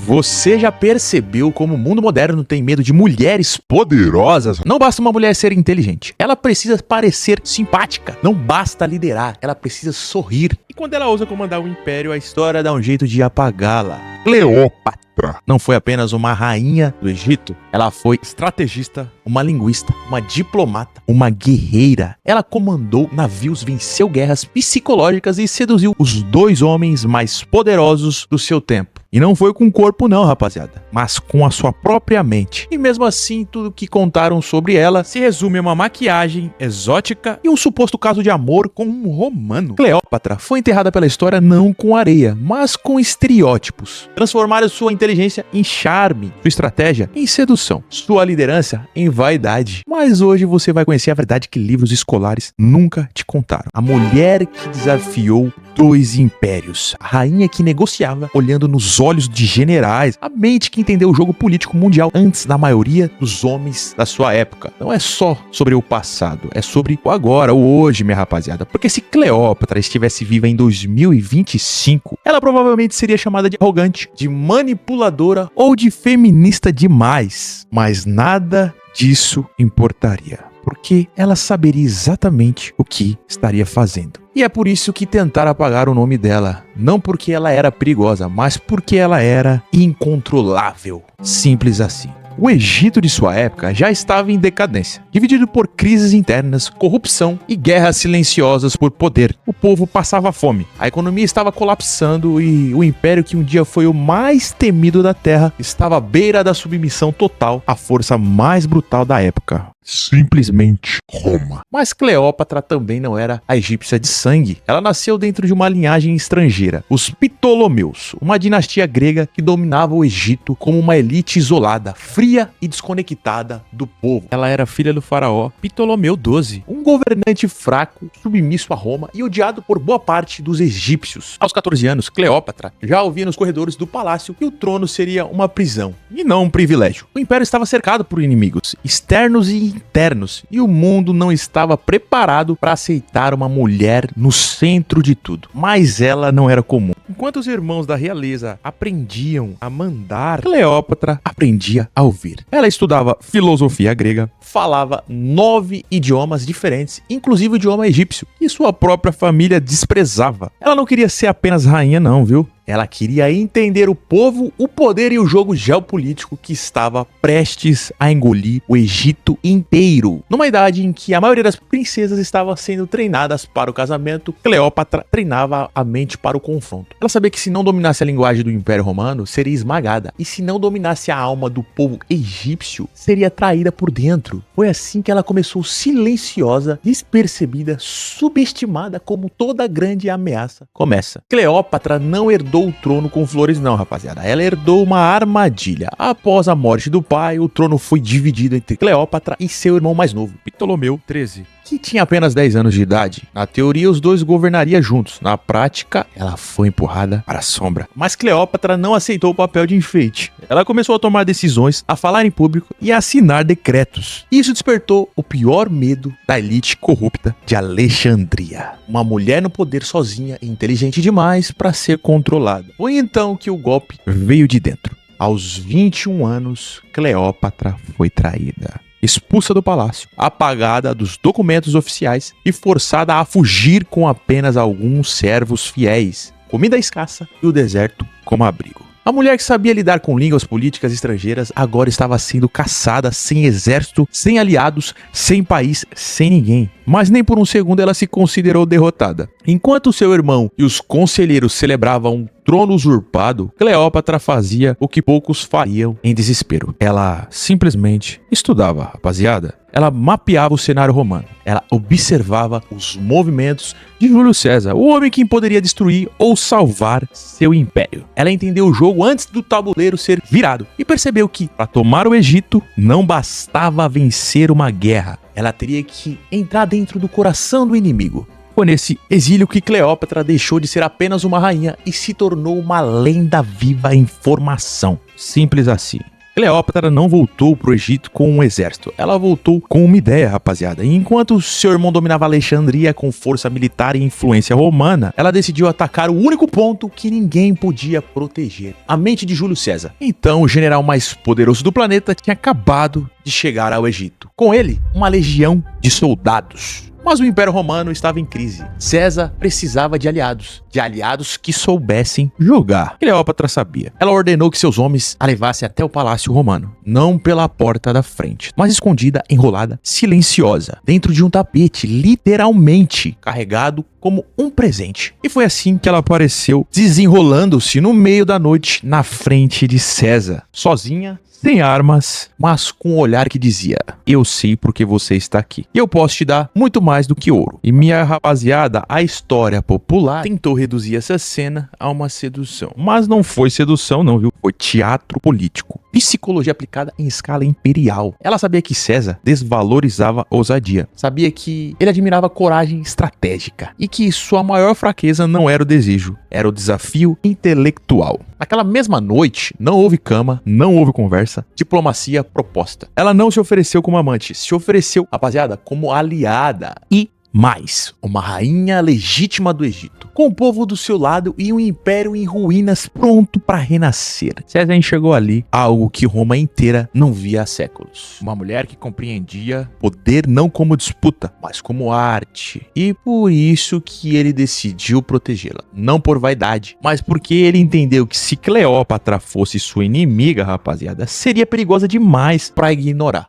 Você já percebeu como o mundo moderno tem medo de mulheres poderosas? Não basta uma mulher ser inteligente, ela precisa parecer simpática. Não basta liderar, ela precisa sorrir. E quando ela ousa comandar o império, a história dá um jeito de apagá-la. Cleópatra não foi apenas uma rainha do Egito, ela foi estrategista, uma linguista, uma diplomata, uma guerreira. Ela comandou navios, venceu guerras psicológicas e seduziu os 2 homens mais poderosos do seu tempo. E não foi com o corpo não, rapaziada, mas com a sua própria mente. E mesmo assim, tudo que contaram sobre ela se resume a uma maquiagem exótica e um suposto caso de amor com um romano. Cleópatra foi enterrada pela história não com areia, mas com estereótipos. Transformaram sua inteligência em charme, sua estratégia em sedução, sua liderança em vaidade. Mas hoje você vai conhecer a verdade que livros escolares nunca te contaram. A mulher que desafiou 2 impérios, a rainha que negociava olhando nos olhos de generais, a mente que entendeu o jogo político mundial antes da maioria dos homens da sua época. Não é só sobre o passado, é sobre o agora, o hoje, minha rapaziada. Porque se Cleópatra estivesse viva em 2025, ela provavelmente seria chamada de arrogante, de manipuladora ou de feminista demais. Mas nada disso importaria, porque ela saberia exatamente o que estaria fazendo. E é por isso que tentaram apagar o nome dela. Não porque ela era perigosa, mas porque ela era incontrolável. Simples assim. O Egito de sua época já estava em decadência, dividido por crises internas, corrupção e guerras silenciosas por poder. O povo passava fome, a economia estava colapsando e o império que um dia foi o mais temido da terra estava à beira da submissão total à força mais brutal da época. Simplesmente Roma. Mas Cleópatra também não era a egípcia de sangue. Ela nasceu dentro de uma linhagem estrangeira, os Ptolomeus, uma dinastia grega que dominava o Egito como uma elite isolada, fria e desconectada do povo. Ela era filha do faraó Ptolomeu XII, um governante fraco, submisso a Roma e odiado por boa parte dos egípcios. Aos 14 anos, Cleópatra já ouvia nos corredores do palácio que o trono seria uma prisão e não um privilégio. O império estava cercado por inimigos externos e internos, e o mundo não estava preparado para aceitar uma mulher no centro de tudo. Mas ela não era comum. Enquanto os irmãos da realeza aprendiam a mandar, Cleópatra aprendia a ouvir. Ela estudava filosofia grega, falava 9 idiomas diferentes, inclusive o idioma egípcio, que sua própria família desprezava. Ela não queria ser apenas rainha não, viu? Ela queria entender o povo, o poder e o jogo geopolítico que estava prestes a engolir o Egito inteiro. Numa idade em que a maioria das princesas estava sendo treinadas para o casamento, Cleópatra treinava a mente para o confronto. Ela sabia que se não dominasse a linguagem do Império Romano, seria esmagada. E se não dominasse a alma do povo egípcio, seria traída por dentro. Foi assim que ela começou silenciosa, despercebida, subestimada como toda grande ameaça começa. Cleópatra não herdou o trono com flores não, rapaziada. Ela herdou uma armadilha. Após a morte do pai, o trono foi dividido entre Cleópatra e seu irmão mais novo, Ptolomeu XIII, que tinha apenas 10 anos de idade. Na teoria, os dois governariam juntos. Na prática, ela foi empurrada para a sombra. Mas Cleópatra não aceitou o papel de enfeite. Ela começou a tomar decisões, a falar em público e a assinar decretos. Isso despertou o pior medo da elite corrupta de Alexandria. Uma mulher no poder sozinha e inteligente demais para ser controlada. Foi então que o golpe veio de dentro. Aos 21 anos, Cleópatra foi traída, expulsa do palácio, apagada dos documentos oficiais e forçada a fugir com apenas alguns servos fiéis, comida escassa e o deserto como abrigo. A mulher que sabia lidar com línguas políticas estrangeiras agora estava sendo caçada, sem exército, sem aliados, sem país, sem ninguém. Mas nem por um segundo ela se considerou derrotada. Enquanto seu irmão e os conselheiros celebravam um trono usurpado, Cleópatra fazia o que poucos fariam em desespero. Ela simplesmente estudava, rapaziada. Ela mapeava o cenário romano. Ela observava os movimentos de Júlio César, o homem que poderia destruir ou salvar seu império. Ela entendeu o jogo antes do tabuleiro ser virado e percebeu que, para tomar o Egito, não bastava vencer uma guerra. Ela teria que entrar dentro do coração do inimigo. Foi nesse exílio que Cleópatra deixou de ser apenas uma rainha e se tornou uma lenda viva em formação. Simples assim. Cleópatra não voltou pro Egito com um exército, ela voltou com uma ideia, rapaziada. E enquanto seu irmão dominava Alexandria com força militar e influência romana, ela decidiu atacar o único ponto que ninguém podia proteger: a mente de Júlio César. Então o general mais poderoso do planeta tinha acabado de chegar ao Egito. Com ele, uma legião de soldados. Mas o Império Romano estava em crise. César precisava de aliados que soubessem jogar. Cleópatra sabia. Ela ordenou que seus homens a levassem até o palácio romano, não pela porta da frente, mas escondida, enrolada, silenciosa, dentro de um tapete, literalmente carregado como um presente. E foi assim que ela apareceu, desenrolando-se no meio da noite, na frente de César, sozinha, sem armas, mas com um olhar que dizia: eu sei porque você está aqui. E eu posso te dar muito mais do que ouro. E minha rapaziada, a história popular tentou reduzir essa cena a uma sedução. Mas não foi sedução não, viu? Foi teatro político. Psicologia aplicada em escala imperial. Ela sabia que César desvalorizava ousadia. Sabia que ele admirava coragem estratégica. E que sua maior fraqueza não era o desejo, era o desafio intelectual. Naquela mesma noite, não houve cama, não houve conversa, diplomacia proposta. Ela não se ofereceu como amante, se ofereceu, rapaziada, como aliada. E mais, uma rainha legítima do Egito, com o povo do seu lado e um império em ruínas pronto para renascer. César enxergou ali algo que Roma inteira não via há séculos. Uma mulher que compreendia poder não como disputa, mas como arte. E por isso que ele decidiu protegê-la. Não por vaidade, mas porque ele entendeu que se Cleópatra fosse sua inimiga, rapaziada, seria perigosa demais para ignorar.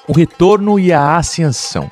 O retorno e a ascensão.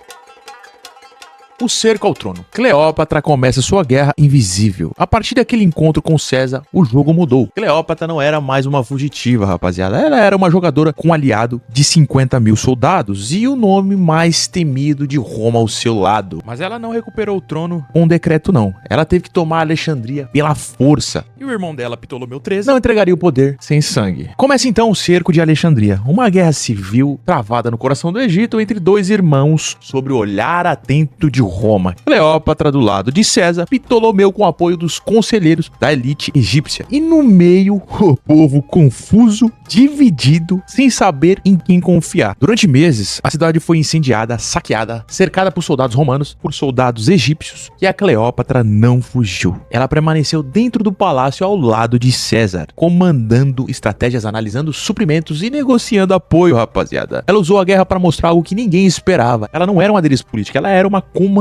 O cerco ao trono. Cleópatra começa sua guerra invisível. A partir daquele encontro com César, o jogo mudou. Cleópatra não era mais uma fugitiva, rapaziada. Ela era uma jogadora com um aliado de 50 mil soldados e o nome mais temido de Roma ao seu lado. Mas ela não recuperou o trono com um decreto, não. Ela teve que tomar Alexandria pela força. E o irmão dela, Ptolomeu III, não entregaria o poder sem sangue. Começa então o cerco de Alexandria, uma guerra civil travada no coração do Egito entre dois irmãos sob o olhar atento de Roma. Cleópatra do lado de César, Ptolomeu com o apoio dos conselheiros da elite egípcia. E no meio, o povo confuso, dividido, sem saber em quem confiar. Durante meses, a cidade foi incendiada, saqueada, cercada por soldados romanos, por soldados egípcios, e a Cleópatra não fugiu. Ela permaneceu dentro do palácio ao lado de César, comandando estratégias, analisando suprimentos e negociando apoio, rapaziada. Ela usou a guerra para mostrar algo que ninguém esperava. Ela não era uma adereço política, ela era uma comandante.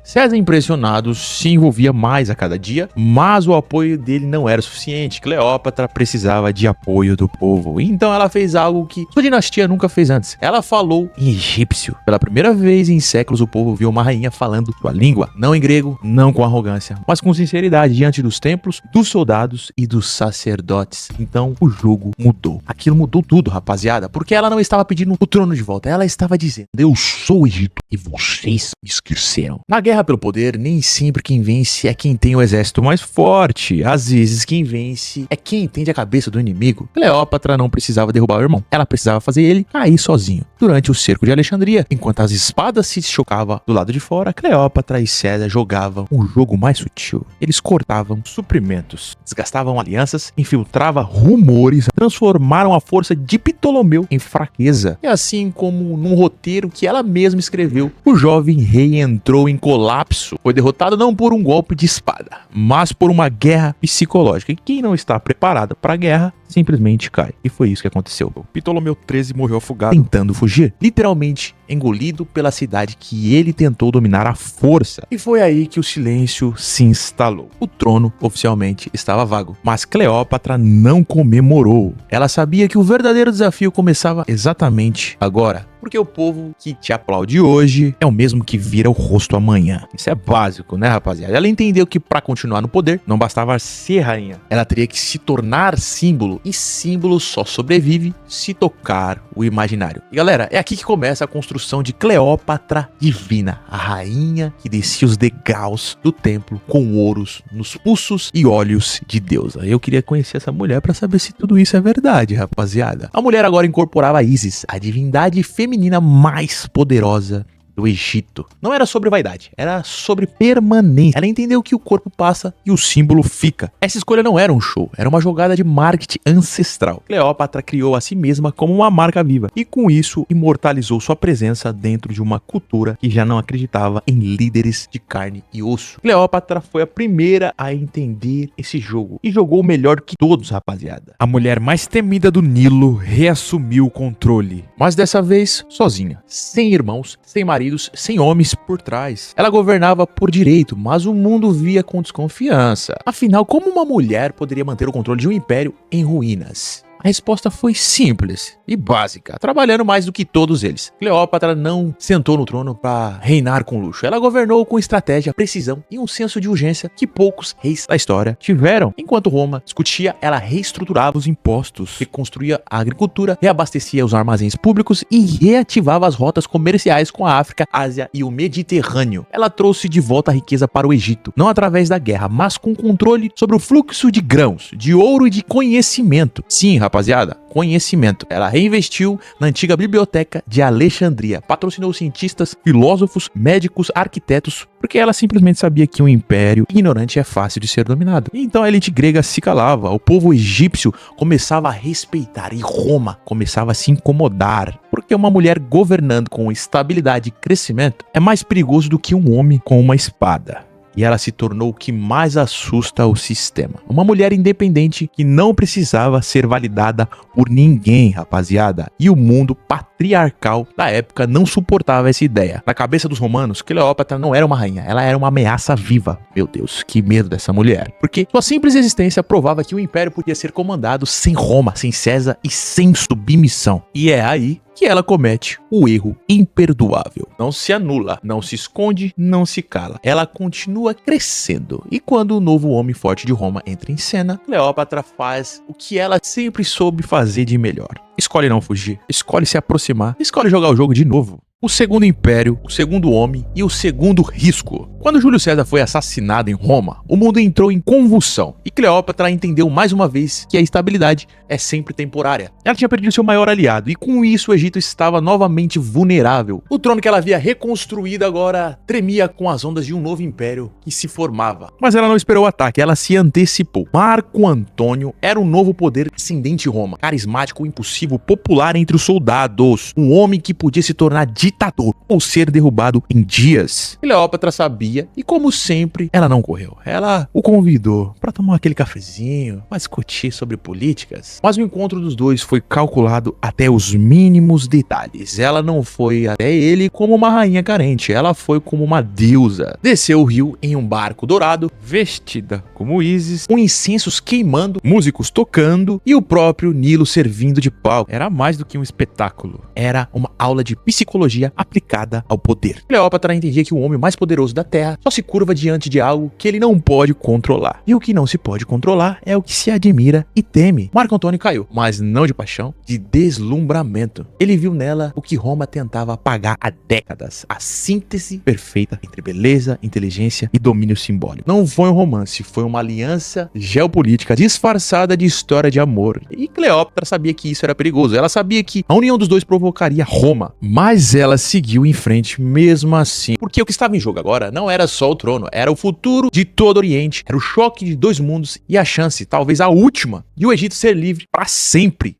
César, impressionado, se envolvia mais a cada dia, mas o apoio dele não era suficiente. Cleópatra precisava de apoio do povo. Então ela fez algo que sua dinastia nunca fez antes. Ela falou em egípcio. Pela primeira vez em séculos, o povo viu uma rainha falando sua língua, não em grego, não com arrogância, mas com sinceridade diante dos templos, dos soldados e dos sacerdotes. Então o jogo mudou. Aquilo mudou tudo, rapaziada, porque ela não estava pedindo o trono de volta, ela estava dizendo: eu sou o Egito e vocês me esqueceram. Na guerra pelo poder, nem sempre quem vence é quem tem o exército mais forte. Às vezes quem vence é quem entende a cabeça do inimigo. Cleópatra não precisava derrubar o irmão, ela precisava fazer ele cair sozinho. Durante o cerco de Alexandria, enquanto as espadas se chocavam do lado de fora, Cleópatra e César jogavam um jogo mais sutil. Eles cortavam suprimentos, desgastavam alianças, infiltravam rumores, transformaram a força de Ptolomeu em fraqueza. E assim como num roteiro que ela mesma escreveu, o jovem rei entrou em colapso. Foi derrotado não por um golpe de espada, mas por uma guerra psicológica. E quem não está preparado para a guerra simplesmente cai. E foi isso que aconteceu. O Ptolomeu XIII morreu afogado, tentando fugir, literalmente engolido pela cidade que ele tentou dominar à força. E foi aí que o silêncio se instalou. O trono oficialmente estava vago, mas Cleópatra não comemorou. Ela sabia que o verdadeiro desafio começava exatamente agora. Porque o povo que te aplaude hoje é o mesmo que vira o rosto amanhã. Isso é básico, né, rapaziada? Ela entendeu que para continuar no poder, não bastava ser rainha. Ela teria que se tornar símbolo. E símbolo só sobrevive se tocar o imaginário. E galera, é aqui que começa a construção de Cleópatra divina. A rainha que descia os degraus do templo com ouros nos pulsos e olhos de deusa. Eu queria conhecer essa mulher para saber se tudo isso é verdade, rapaziada. A mulher agora incorporava Ísis, a divindade feminina mais poderosa do do Egito. Não era sobre vaidade, era sobre permanência. Ela entendeu que o corpo passa e o símbolo fica. Essa escolha não era um show, era uma jogada de marketing ancestral. Cleópatra criou a si mesma como uma marca viva e com isso imortalizou sua presença dentro de uma cultura que já não acreditava em líderes de carne e osso. Cleópatra foi a primeira a entender esse jogo e jogou melhor que todos, rapaziada. A mulher mais temida do Nilo reassumiu o controle. Mas dessa vez, sozinha, sem irmãos, sem maridos, sem homens por trás. Ela governava por direito, mas o mundo via com desconfiança. Afinal, como uma mulher poderia manter o controle de um império em ruínas? A resposta foi simples e básica, trabalhando mais do que todos eles. Cleópatra não sentou no trono para reinar com luxo. Ela governou com estratégia, precisão e um senso de urgência que poucos reis da história tiveram. Enquanto Roma discutia, ela reestruturava os impostos, reconstruía a agricultura, reabastecia os armazéns públicos e reativava as rotas comerciais com a África, Ásia e o Mediterrâneo. Ela trouxe de volta a riqueza para o Egito, não através da guerra, mas com controle sobre o fluxo de grãos, de ouro e de conhecimento. Sim, rapaziada, conhecimento. Ela reinvestiu na antiga biblioteca de Alexandria, patrocinou cientistas, filósofos, médicos, arquitetos, porque ela simplesmente sabia que um império ignorante é fácil de ser dominado. Então a elite grega se calava, o povo egípcio começava a respeitar e Roma começava a se incomodar, porque uma mulher governando com estabilidade e crescimento é mais perigoso do que um homem com uma espada. E ela se tornou o que mais assusta o sistema. Uma mulher independente que não precisava ser validada por ninguém, rapaziada. E o mundo patriarcal da época não suportava essa ideia. Na cabeça dos romanos, Cleópatra não era uma rainha, ela era uma ameaça viva. Meu Deus, que medo dessa mulher. Porque sua simples existência provava que o império podia ser comandado sem Roma, sem César e sem submissão. E é aí que ela comete o erro imperdoável. Não se anula, não se esconde, não se cala. Ela continua crescendo. E quando o novo homem forte de Roma entra em cena, Cleópatra faz o que ela sempre soube fazer de melhor. Escolhe não fugir, escolhe se aproximar, escolhe jogar o jogo de novo. O segundo império, o segundo homem e o segundo risco. Quando Júlio César foi assassinado em Roma, o mundo entrou em convulsão e Cleópatra entendeu mais uma vez que a estabilidade é sempre temporária. Ela tinha perdido seu maior aliado e com isso o Egito estava novamente vulnerável. O trono que ela havia reconstruído agora tremia com as ondas de um novo império que se formava. Mas ela não esperou o ataque, ela se antecipou. Marco Antônio era um novo poder ascendente em Roma, carismático, impulsivo, popular entre os soldados, um homem que podia se tornar ditador ou ser derrubado em dias. Cleópatra sabia e, como sempre, ela não correu. Ela o convidou para tomar aquele cafezinho, para discutir sobre políticas. Mas o encontro dos dois foi calculado até os mínimos detalhes. Ela não foi até ele como uma rainha carente, ela foi como uma deusa. Desceu o rio em um barco dourado, Vestida como Ísis, com incensos queimando, músicos tocando e o próprio Nilo servindo de palco. era mais do que um espetáculo. Era uma aula de psicologia aplicada ao poder. Cleópatra entendia que o homem mais poderoso da Terra só se curva diante de algo que ele não pode controlar. E o que não se pode controlar é o que se admira e teme. Marco Antônio caiu, mas não de paixão, de deslumbramento. Ele viu nela o que Roma tentava apagar há décadas, a síntese perfeita entre beleza, inteligência e domínio simbólico. Não foi um romance, foi uma aliança geopolítica disfarçada de história de amor. E Cleópatra sabia que isso era perigoso. Ela sabia que a união dos dois provocaria Roma, mas ela seguiu em frente mesmo assim. Porque o que estava em jogo agora não era só o trono, era o futuro de todo o Oriente, era o choque de dois mundos e a chance, talvez a última, de o Egito ser livre para sempre.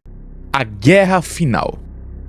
A guerra final.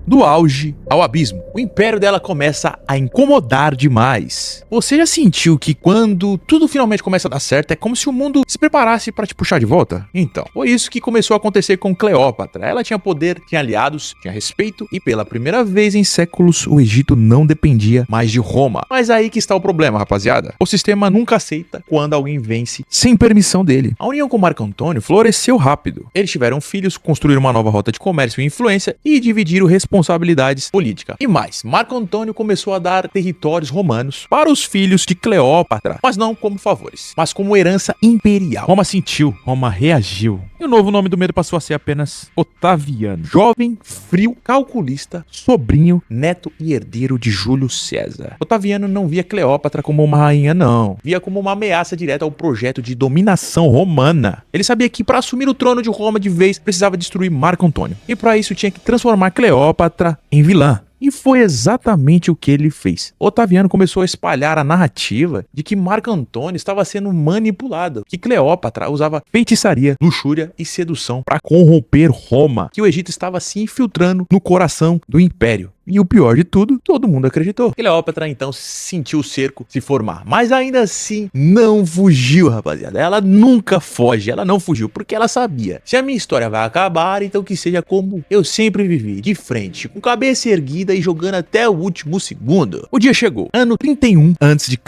Do auge ao abismo, o império dela começa a incomodar demais. Você já sentiu que quando tudo finalmente começa a dar certo, é como se o mundo se preparasse para te puxar de volta? Então, foi isso que começou a acontecer com Cleópatra. Ela tinha poder, tinha aliados, tinha respeito e pela primeira vez em séculos o Egito não dependia mais de Roma. Mas aí que está o problema, rapaziada. O sistema nunca aceita quando alguém vence sem permissão dele. A união com Marco Antônio floresceu rápido. Eles tiveram filhos, construíram uma nova rota de comércio e influência e dividiram responsabilidades políticas. E mais, Marco Antônio começou a dar territórios romanos para os filhos de Cleópatra, mas não como favores, mas como herança imperial. Roma sentiu, Roma reagiu. E o novo nome do medo passou a ser apenas Otaviano. Jovem, frio, calculista, sobrinho, neto e herdeiro de Júlio César. Otaviano não via Cleópatra como uma rainha, não. Via como uma ameaça direta ao projeto de dominação romana. Ele sabia que para assumir o trono de Roma de vez, precisava destruir Marco Antônio. E para isso tinha que transformar Cleópatra em vilã. E foi exatamente o que ele fez. Otaviano começou a espalhar a narrativa de que Marco Antônio estava sendo manipulado, que Cleópatra usava feitiçaria, luxúria e sedução para corromper Roma, que o Egito estava se infiltrando no coração do império. E o pior de tudo, todo mundo acreditou. Cleópatra então sentiu o cerco se formar, mas ainda assim não fugiu, rapaziada. Ela nunca foge, ela não fugiu, porque ela sabia: se a minha história vai acabar, então que seja como eu sempre vivi, de frente, com cabeça erguida e jogando até o último segundo. O dia chegou, ano 31 a.C.,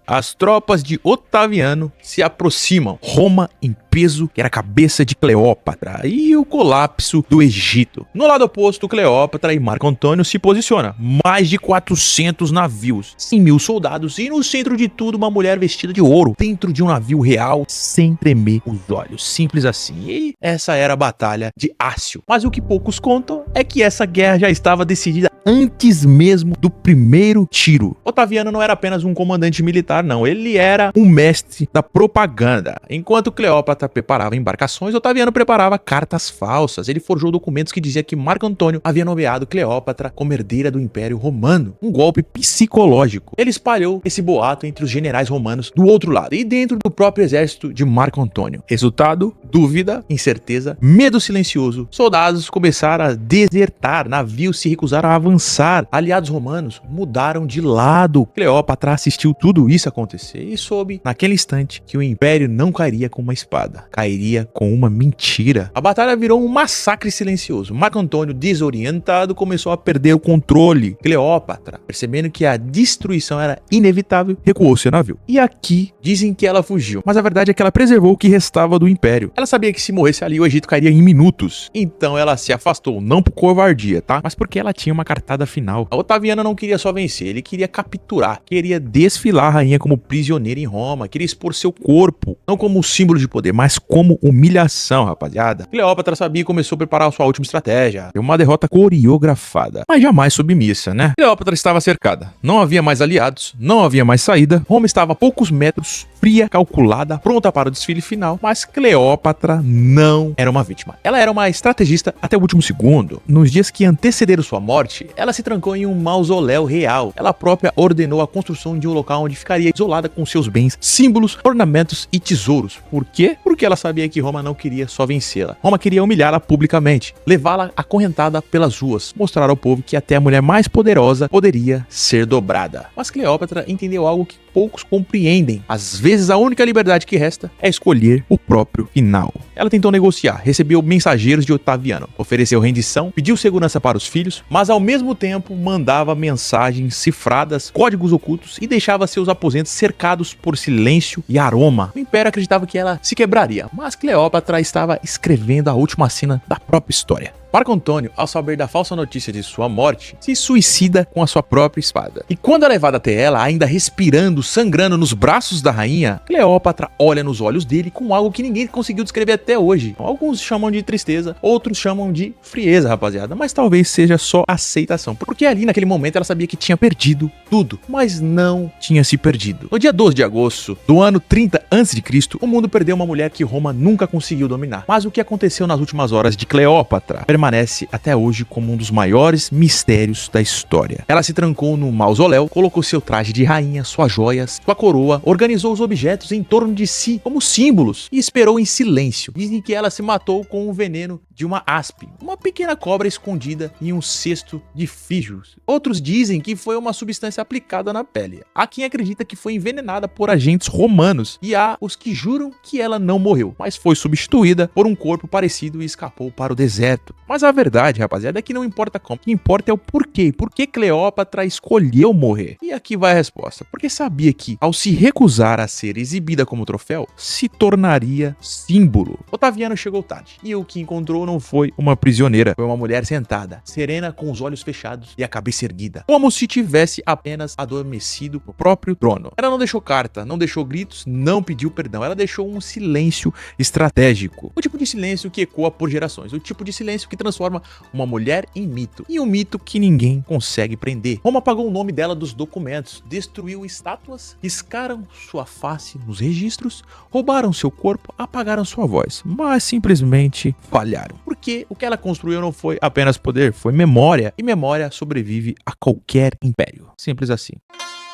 as tropas de Otaviano se aproximam. Roma em peso, que era a cabeça de Cleópatra, e o colapso do Egito. No lado oposto, Cleópatra e Marco Antônio se posiciona. Mais de 400 navios, 100.000 soldados e no centro de tudo uma mulher vestida de ouro, dentro de um navio real, sem tremer os olhos. Simples assim. E essa era a batalha de Ácio. Mas o que poucos contam é que essa guerra já estava decidida antes mesmo do primeiro tiro. Otaviano não era apenas um comandante militar, não. Ele era um mestre da propaganda. Enquanto Cleópatra preparava embarcações, Otaviano preparava cartas falsas. Ele forjou documentos que diziam que Marco Antônio havia nomeado Cleópatra como herdeira do Império Romano. Um golpe psicológico. Ele espalhou esse boato entre os generais romanos do outro lado e dentro do próprio exército de Marco Antônio. Resultado: dúvida, incerteza, medo silencioso. Soldados começaram a desertar, navios se recusaram a avançar. Aliados romanos mudaram de lado. Cleópatra assistiu tudo isso acontecer e soube, naquele instante, que o império não cairia com uma espada, cairia com uma mentira. A batalha virou um massacre silencioso. Marco Antônio, desorientado, começou a perder o controle. Cleópatra, percebendo que a destruição era inevitável, recuou seu navio. E aqui dizem que ela fugiu, mas a verdade é que ela preservou o que restava do império. Ela sabia que se morresse ali o Egito cairia em minutos. Então ela se afastou, não por covardia, tá? Mas porque ela tinha uma cartada final. A Otaviano não queria só vencer, ele queria capturar, queria desfilar a rainha como prisioneira em Roma, queria expor seu corpo, não como símbolo de poder, mas como humilhação, rapaziada. Cleópatra sabia e começou a preparar sua última estratégia. Uma derrota coreografada, mas jamais submissa, né? Cleópatra estava cercada, não havia mais aliados, não havia mais saída. Roma estava a poucos metros, fria, calculada, pronta para o desfile final, mas Cleópatra não era uma vítima. Ela era uma estrategista até o último segundo. Nos dias que antecederam sua morte, ela se trancou em um mausoléu real. Ela própria ordenou a construção de um local onde ficaria isolada com seus bens, símbolos, ornamentos e tesouros. Por quê? Porque ela sabia que Roma não queria só vencê-la. Roma queria humilhá-la publicamente, levá-la acorrentada pelas ruas, mostrar ao povo que até a mulher mais poderosa poderia ser dobrada. Mas Cleópatra entendeu algo que poucos compreendem. Às vezes a única liberdade que resta é escolher o próprio final. Ela tentou negociar, recebeu mensageiros de Otaviano, ofereceu rendição, pediu segurança para os filhos, mas ao mesmo tempo mandava mensagens cifradas, códigos ocultos e deixava seus aposentos cercados por silêncio e aroma. O império acreditava que ela se quebraria, mas Cleópatra estava escrevendo a última cena da própria história. Marco Antônio, ao saber da falsa notícia de sua morte, se suicida com a sua própria espada. E quando é levado até ela, ainda respirando, sangrando nos braços da rainha, Cleópatra olha nos olhos dele com algo que ninguém conseguiu descrever até hoje. Alguns chamam de tristeza, outros chamam de frieza, rapaziada, mas talvez seja só aceitação, porque ali naquele momento ela sabia que tinha perdido tudo, mas não tinha se perdido. No dia 12 de agosto do ano 30 a.C., o mundo perdeu uma mulher que Roma nunca conseguiu dominar. Mas o que aconteceu nas últimas horas de Cleópatra permanece até hoje como um dos maiores mistérios da história. Ela se trancou no mausoléu, colocou seu traje de rainha, suas joias, sua coroa, organizou os objetos em torno de si como símbolos e esperou em silêncio. Dizem que ela se matou com o veneno de uma aspe, uma pequena cobra escondida em um cesto de fígios. Outros dizem que foi uma substância aplicada na pele. Há quem acredita que foi envenenada por agentes romanos e há os que juram que ela não morreu, mas foi substituída por um corpo parecido e escapou para o deserto. Mas a verdade, rapaziada, é que não importa como. O que importa é o porquê. Por que Cleópatra escolheu morrer? E aqui vai a resposta. Porque sabia que, ao se recusar a ser exibida como troféu, se tornaria símbolo. Otaviano chegou tarde. E o que encontrou não foi uma prisioneira. Foi uma mulher sentada, serena, com os olhos fechados e a cabeça erguida. Como se tivesse apenas adormecido no próprio trono. Ela não deixou carta, não deixou gritos, não pediu perdão. Ela deixou um silêncio estratégico. O tipo de silêncio que ecoa por gerações. O tipo de silêncio que transforma uma mulher em mito. E um mito que ninguém consegue prender. Roma apagou o nome dela dos documentos, destruiu estátuas, riscaram sua face nos registros, roubaram seu corpo, apagaram sua voz, mas simplesmente falharam. Porque o que ela construiu não foi apenas poder, foi memória. E memória sobrevive a qualquer império. Simples assim.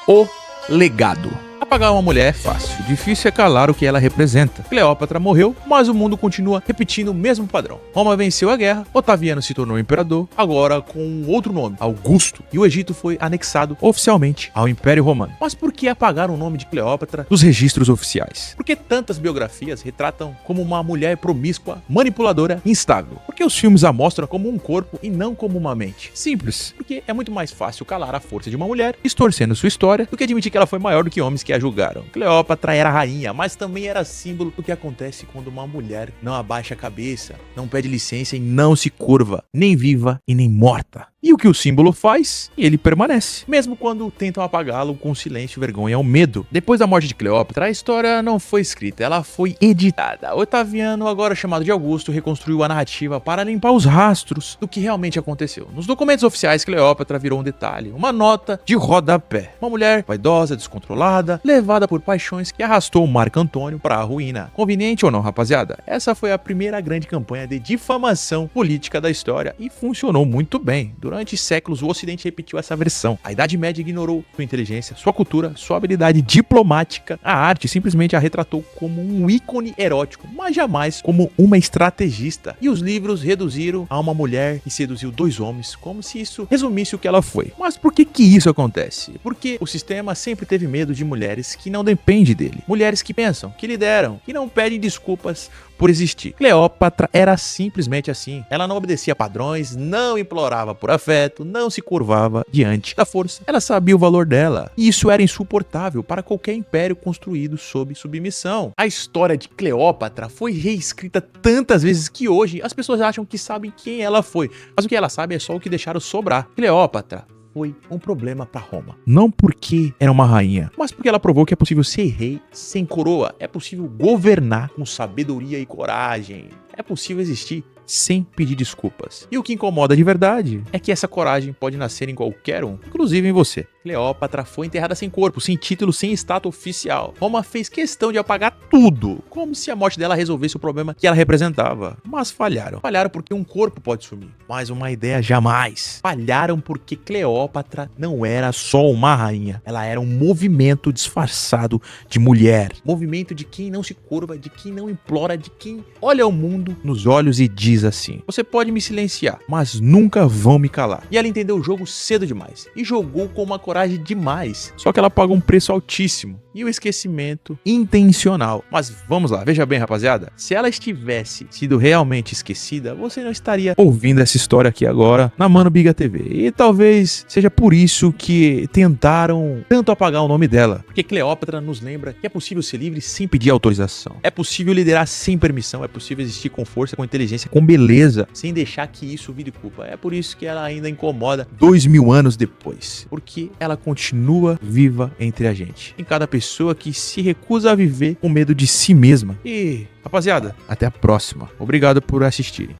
O legado. Apagar uma mulher é fácil, difícil é calar o que ela representa. Cleópatra morreu, mas o mundo continua repetindo o mesmo padrão. Roma venceu a guerra, Otaviano se tornou imperador, agora com outro nome, Augusto, e o Egito foi anexado oficialmente ao Império Romano. Mas por que apagar o nome de Cleópatra dos registros oficiais? Por que tantas biografias retratam como uma mulher promíscua, manipuladora, instável? Por que os filmes a mostram como um corpo e não como uma mente? Simples, porque é muito mais fácil calar a força de uma mulher, distorcendo sua história, do que admitir que ela foi maior do que homens que a julgaram. Cleópatra era rainha, mas também era símbolo do que acontece quando uma mulher não abaixa a cabeça, não pede licença e não se curva, nem viva e nem morta. E o que o símbolo faz, ele permanece, mesmo quando tentam apagá-lo com silêncio, vergonha ou medo. Depois da morte de Cleópatra, a história não foi escrita, ela foi editada. Otaviano, agora chamado de Augusto, reconstruiu a narrativa para limpar os rastros do que realmente aconteceu. Nos documentos oficiais, Cleópatra virou um detalhe, uma nota de rodapé. Uma mulher vaidosa, descontrolada, levada por paixões que arrastou Marco Antônio para a ruína. Conveniente ou não, rapaziada? Essa foi a primeira grande campanha de difamação política da história e funcionou muito bem. Durante séculos, o Ocidente repetiu essa versão. A Idade Média ignorou sua inteligência, sua cultura, sua habilidade diplomática. A arte simplesmente a retratou como um ícone erótico, mas jamais como uma estrategista. E os livros reduziram a uma mulher que seduziu dois homens, como se isso resumisse o que ela foi. Mas por que isso acontece? Porque o sistema sempre teve medo de mulheres que não dependem dele. Mulheres que pensam, que lideram, que não pedem desculpas por existir. Cleópatra era simplesmente assim. Ela não obedecia a padrões, não implorava por afeto, não se curvava diante da força. Ela sabia o valor dela. E isso era insuportável para qualquer império construído sob submissão. A história de Cleópatra foi reescrita tantas vezes que hoje as pessoas acham que sabem quem ela foi. Mas o que ela sabe é só o que deixaram sobrar. Cleópatra foi um problema para Roma. Não porque era uma rainha, mas porque ela provou que é possível ser rei sem coroa. É possível governar com sabedoria e coragem. É possível existir sem pedir desculpas. E o que incomoda de verdade é que essa coragem pode nascer em qualquer um, inclusive em você. Cleópatra foi enterrada sem corpo, sem título, sem estátua oficial. Roma fez questão de apagar tudo, como se a morte dela resolvesse o problema que ela representava. Mas falharam. Falharam porque um corpo pode sumir, mas uma ideia jamais. Falharam porque Cleópatra não era só uma rainha. Ela era um movimento disfarçado de mulher. Movimento de quem não se curva, de quem não implora, de quem olha o mundo nos olhos e diz assim: você pode me silenciar, mas nunca vão me calar. E ela entendeu o jogo cedo demais. E jogou com uma coragem demais. Só que ela pagou um preço altíssimo. E o esquecimento intencional. Mas vamos lá, veja bem, rapaziada. Se ela estivesse sido realmente esquecida, você não estaria ouvindo essa história aqui agora na Mano Biga TV. E talvez seja por isso que tentaram tanto apagar o nome dela. Porque Cleópatra nos lembra que é possível ser livre sem pedir autorização. É possível liderar sem permissão. É possível existir com força, com inteligência, com beleza, sem deixar que isso vire culpa. É por isso que ela ainda incomoda 2000 anos depois. Porque ela continua viva entre a gente. Em cada pessoa que se recusa a viver com medo de si mesma. E, rapaziada, até a próxima. Obrigado por assistirem.